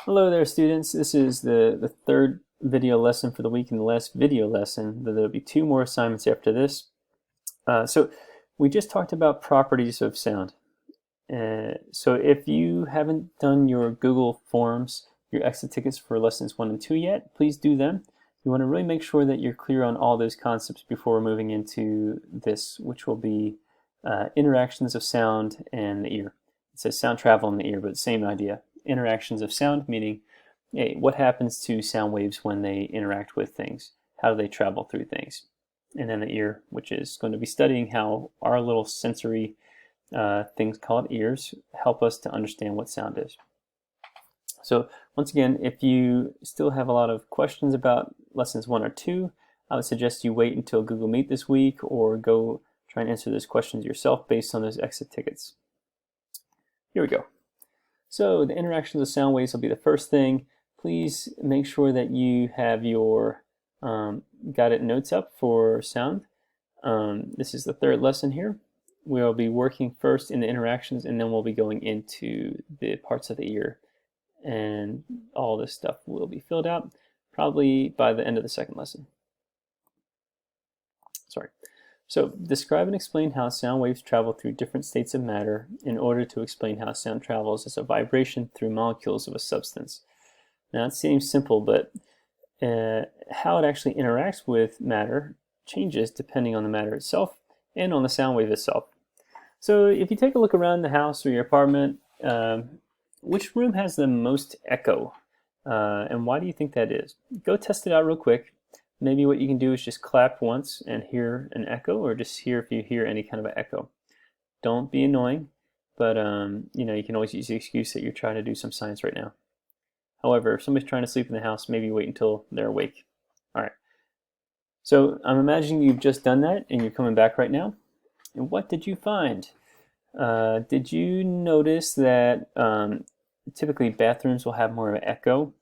Hello there, students. This is the third video lesson for the week and the last video lesson. There'll be two more assignments after this. So we just talked about properties of sound. So if you haven't done your Google Forms, your exit tickets for lessons 1 and 2 yet, please do them. You want to really make sure that you're clear on all those concepts before moving into this, which will be interactions of sound and the ear. It says sound travel in the ear, but same idea. Interactions of sound, meaning hey, what happens to sound waves when they interact with things? How do they travel through things? And then the ear, which is going to be studying how our little sensory things called ears help us to understand what sound is. So once again, if you still have a lot of questions about lessons 1 or 2, I would suggest you wait until Google Meet this week or go try and answer those questions yourself based on those exit tickets. Here we go. So the interactions of sound waves will be the first thing. Please make sure that you have your guided notes up for sound. This is the third lesson here. We'll be working first in the interactions, and then we'll be going into the parts of the ear. And all this stuff will be filled out probably by the end of the second lesson. Sorry. So describe and explain how sound waves travel through different states of matter in order to explain how sound travels as a vibration through molecules of a substance. Now it seems simple, but how it actually interacts with matter changes depending on the matter itself and on the sound wave itself. So if you take a look around the house or your apartment, which room has the most echo? And why do you think that is? Go test it out real quick. Maybe what you can do is just clap once and hear an echo, or just hear if you hear any kind of an echo. Don't be annoying, but you can always use the excuse that you're trying to do some science right now. However, if somebody's trying to sleep in the house, maybe wait until they're awake. All right. So I'm imagining you've just done that and you're coming back right now. And what did you find? Did you notice that typically bathrooms will have more of an echo,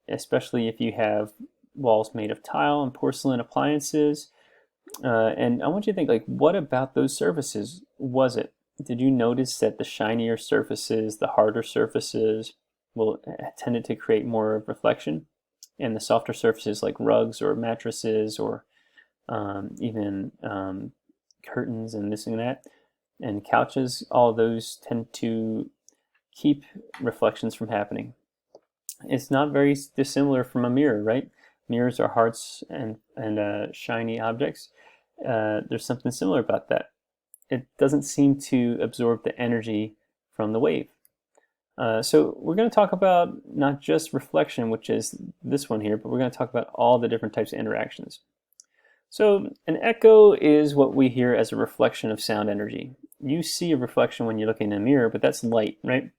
especially if you have walls made of tile and porcelain appliances? And I want you to think, like, what about those surfaces was it? Did you notice that the shinier surfaces, the harder surfaces, tended to create more of reflection, and the softer surfaces like rugs or mattresses or even curtains and this and that, and couches, all of those tend to keep reflections from happening. It's not very dissimilar from a mirror, right? Mirrors are hard and shiny objects. There's something similar about that. It doesn't seem to absorb the energy from the wave. So we're going to talk about not just reflection, which is this one here, but we're going to talk about all the different types of interactions. So an echo is what we hear as a reflection of sound energy. You see a reflection when you're looking in a mirror, but that's light, right?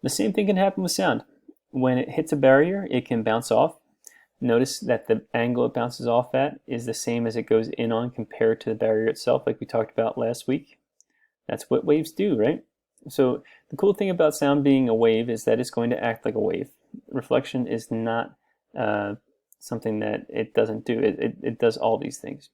The same thing can happen with sound. When it hits a barrier, it can bounce off. Notice that the angle it bounces off at is the same as it goes in on compared to the barrier itself, like we talked about last week. That's what waves do, right? So the cool thing about sound being a wave is that it's going to act like a wave. Reflection is not something that it doesn't do. It does all these things.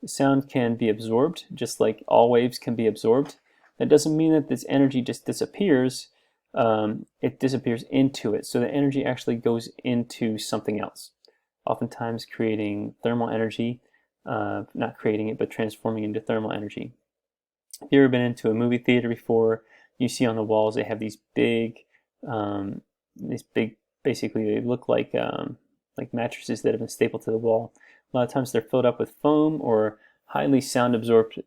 Sound can be absorbed, just like all waves can be absorbed. That doesn't mean that this energy just disappears. It disappears into it. So the energy actually goes into something else, oftentimes creating thermal energy, not creating it, but transforming into thermal energy. If you've ever been into a movie theater before, you see on the walls they have these big, basically they look like mattresses that have been stapled to the wall. A lot of times they're filled up with foam or highly sound absorbing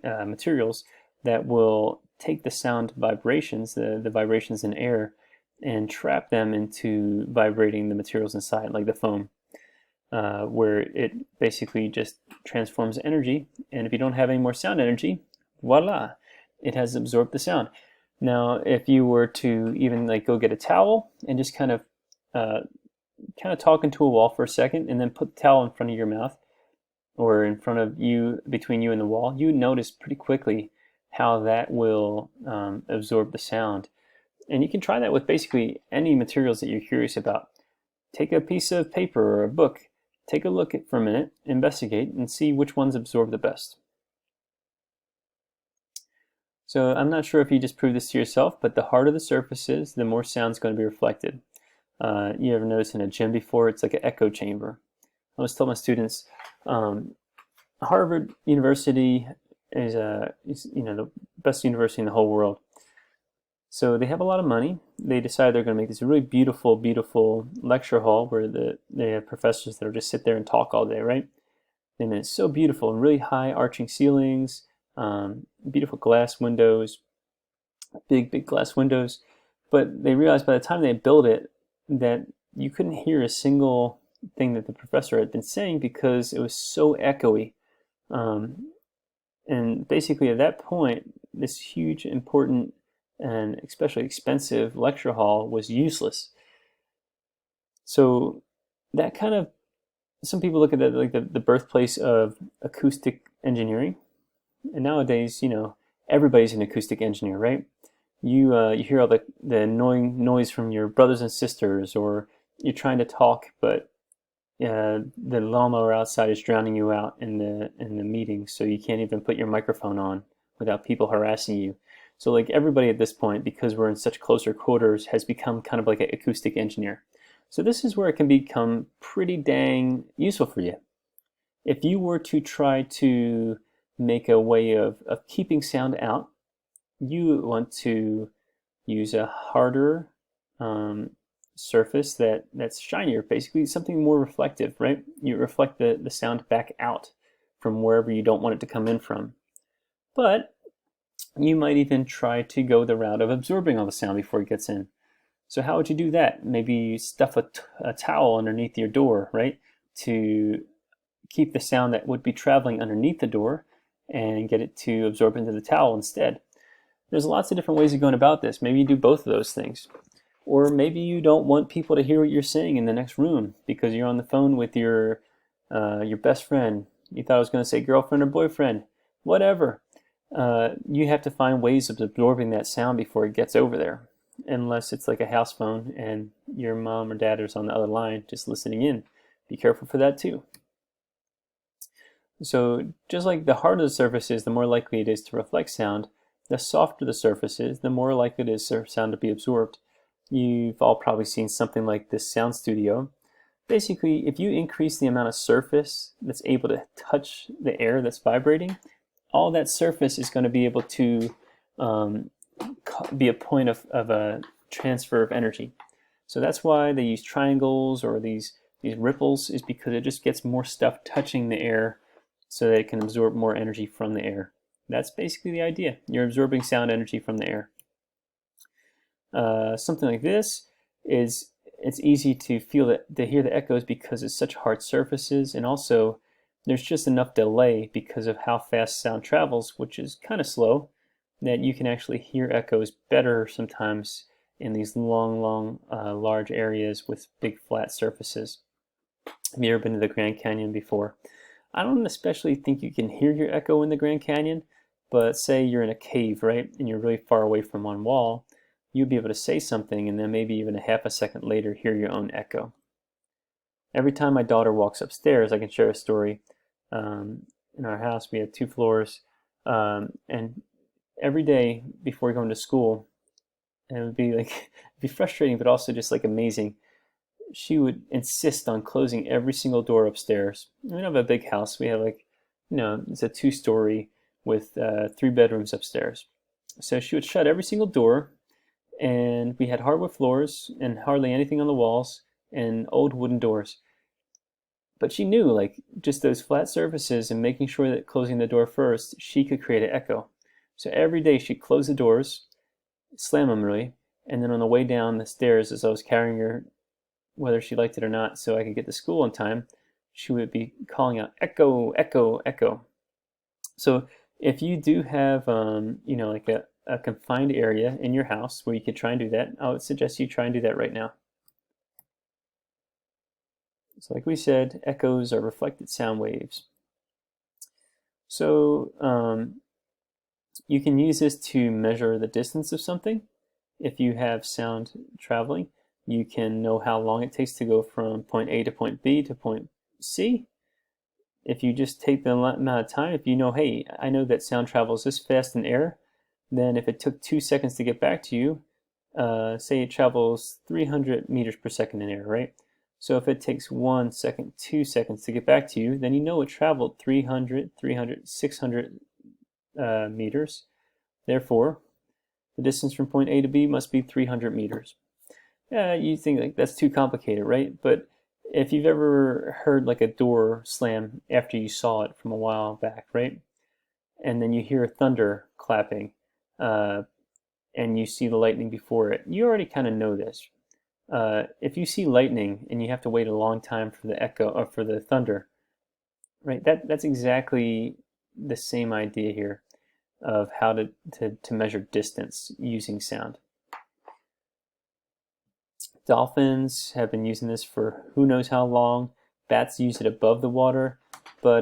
materials that will take the sound vibrations, the vibrations in air, and trap them into vibrating the materials inside, like the foam, where it basically just transforms energy. And if you don't have any more sound energy, voila, it has absorbed the sound. Now, if you were to even like go get a towel and just kind of talk into a wall for a second, and then put the towel in front of your mouth or in front of you, between you and the wall, you notice pretty quickly how that will absorb the sound. And you can try that with basically any materials that you're curious about. Take a piece of paper or a book, take a look at for a minute, investigate, and see which ones absorb the best. So I'm not sure if you just proved this to yourself, but the harder the surface is, the more sound is going to be reflected. You ever notice in a gym before, it's like an echo chamber. I always tell my students, Harvard University is the best university in the whole world. So they have a lot of money. They decide they're going to make this really beautiful, beautiful lecture hall where they have professors that will just sit there and talk all day, right? And it's so beautiful and really high arching ceilings, beautiful glass windows, big glass windows. But they realized by the time they built it that you couldn't hear a single thing that the professor had been saying because it was so echoey. And basically at that point, this huge, important, and especially expensive lecture hall was useless. So that kind of, some people look at that like the birthplace of acoustic engineering. And nowadays, everybody's an acoustic engineer, right? You hear all the annoying noise from your brothers and sisters, or you're trying to talk, but the lawnmower outside is drowning you out in the meeting, so you can't even put your microphone on without people harassing you. So like everybody at this point, because we're in such closer quarters, has become kind of like an acoustic engineer. So this is where it can become pretty dang useful for you. If you were to try to make a way of keeping sound out, you want to use a harder surface that's shinier, basically something more reflective, right? You reflect the sound back out from wherever you don't want it to come in from. But you might even try to go the route of absorbing all the sound before it gets in. So how would you do that? Maybe you stuff a towel underneath your door, right? To keep the sound that would be traveling underneath the door and get it to absorb into the towel instead. There's lots of different ways of going about this. Maybe you do both of those things. Or maybe you don't want people to hear what you're saying in the next room because you're on the phone with your best friend. You thought I was going to say girlfriend or boyfriend. Whatever. You have to find ways of absorbing that sound before it gets over there. Unless it's like a house phone and your mom or dad is on the other line just listening in. Be careful for that too. So just like the harder the surface is, the more likely it is to reflect sound. The softer the surface is, the more likely it is for sound to be absorbed. You've all probably seen something like this sound studio. Basically, if you increase the amount of surface that's able to touch the air that's vibrating, all that surface is going to be able to be a point of a transfer of energy. So that's why they use triangles or these ripples, is because it just gets more stuff touching the air so that it can absorb more energy from the air. That's basically the idea. You're absorbing sound energy from the air. Something like this it's easy to hear the echoes because it's such hard surfaces, and also there's just enough delay because of how fast sound travels, which is kind of slow, that you can actually hear echoes better sometimes in these long, large areas with big flat surfaces. Have you ever been to the Grand Canyon before? I don't especially think you can hear your echo in the Grand Canyon, but say you're in a cave, right, and you're really far away from one wall, you'd be able to say something and then maybe even a half a second later hear your own echo. Every time my daughter walks upstairs, I can share a story. In our house, we have 2 floors, and every day before going to school, and it would be like, it'd be frustrating, but also just like amazing. She would insist on closing every single door upstairs. We don't have a big house. We have it's a 2-story with 3 bedrooms upstairs. So she would shut every single door, and we had hardwood floors and hardly anything on the walls and old wooden doors. But she knew, like, just those flat surfaces and making sure that closing the door first, she could create an echo. So every day she'd close the doors, slam them really, and then on the way down the stairs as I was carrying her, whether she liked it or not, so I could get to school on time, she would be calling out, echo, echo, echo. So if you do have, like a confined area in your house where you could try and do that, I would suggest you try and do that right now. So like we said, echoes are reflected sound waves. So you can use this to measure the distance of something. If you have sound traveling, you can know how long it takes to go from point A to point B to point C. If you just take the amount of time, if you know, hey, I know that sound travels this fast in air, then if it took 2 seconds to get back to you, say it travels 300 meters per second in air, right? So if it takes 1 second, 2 seconds to get back to you, then you know it traveled 300, 600 meters. Therefore, the distance from point A to B must be 300 meters. You think like that's too complicated, right? But if you've ever heard like a door slam after you saw it from a while back, right? And then you hear thunder clapping, and you see the lightning before it, you already kind of know this. If you see lightning and you have to wait a long time for the echo or for the thunder, right? That's exactly the same idea here of how to measure distance using sound. Dolphins have been using this for who knows how long. Bats use it above the water, but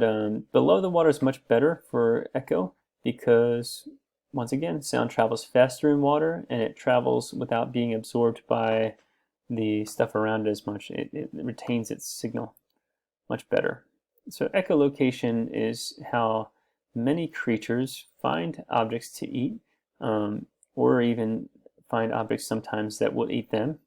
below the water is much better for echo because, once again, sound travels faster in water and it travels without being absorbed by the stuff around it as much. It retains its signal much better. So echolocation is how many creatures find objects to eat, or even find objects sometimes that will eat them.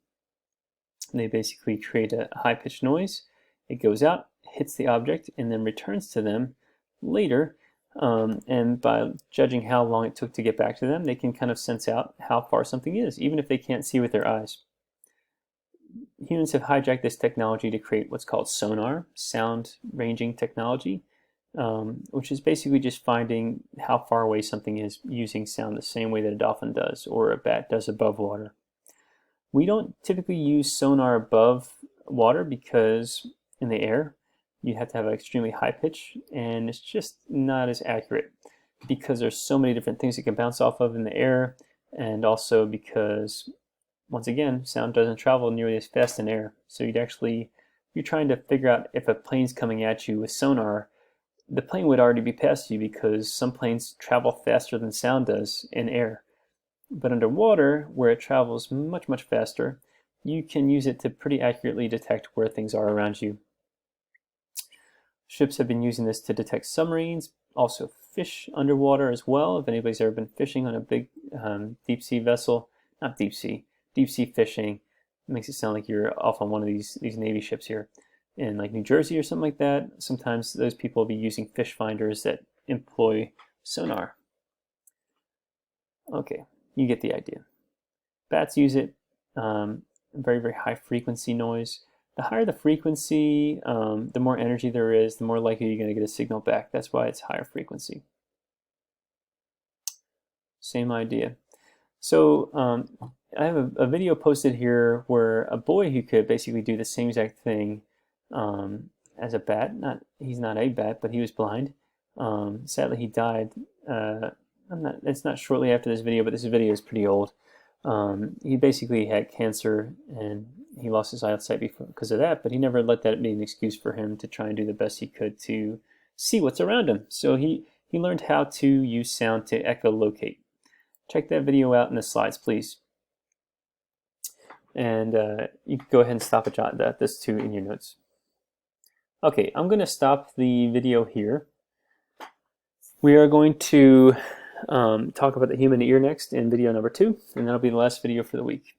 They basically create a high-pitched noise. It goes out, hits the object, and then returns to them later. And by judging how long it took to get back to them, they can kind of sense out how far something is, even if they can't see with their eyes. Humans have hijacked this technology to create what's called sonar, sound ranging technology, which is basically just finding how far away something is using sound the same way that a dolphin does or a bat does above water. We don't typically use sonar above water because in the air you have to have an extremely high pitch and it's just not as accurate because there's so many different things it can bounce off of in the air, and also because, once again, sound doesn't travel nearly as fast in air. So you're trying to figure out if a plane's coming at you with sonar, the plane would already be past you because some planes travel faster than sound does in air. But underwater, where it travels much, much faster, you can use it to pretty accurately detect where things are around you. Ships have been using this to detect submarines, also fish underwater as well. If anybody's ever been fishing on a big deep sea vessel, not deep sea fishing, it makes it sound like you're off on one of these Navy ships here in like New Jersey or something like that. Sometimes those people will be using fish finders that employ sonar. Okay. You get the idea. Bats use it, very, very high frequency noise. The higher the frequency, the more energy there is, the more likely you're going to get a signal back. That's why it's higher frequency. Same idea. So I have a video posted here where a boy who could basically do the same exact thing as a bat. He's not a bat, but he was blind. Sadly, he died. It's not shortly after this video, but this video is pretty old. He basically had cancer and he lost his eyesight because of that, but he never let that be an excuse for him to try and do the best he could to see what's around him. So he learned how to use sound to echolocate. Check that video out in the slides, please. And you can go ahead and stop and jot this too in your notes. Okay, I'm going to stop the video here. We are going to talk about the human ear next in video number 2, and that'll be the last video for the week.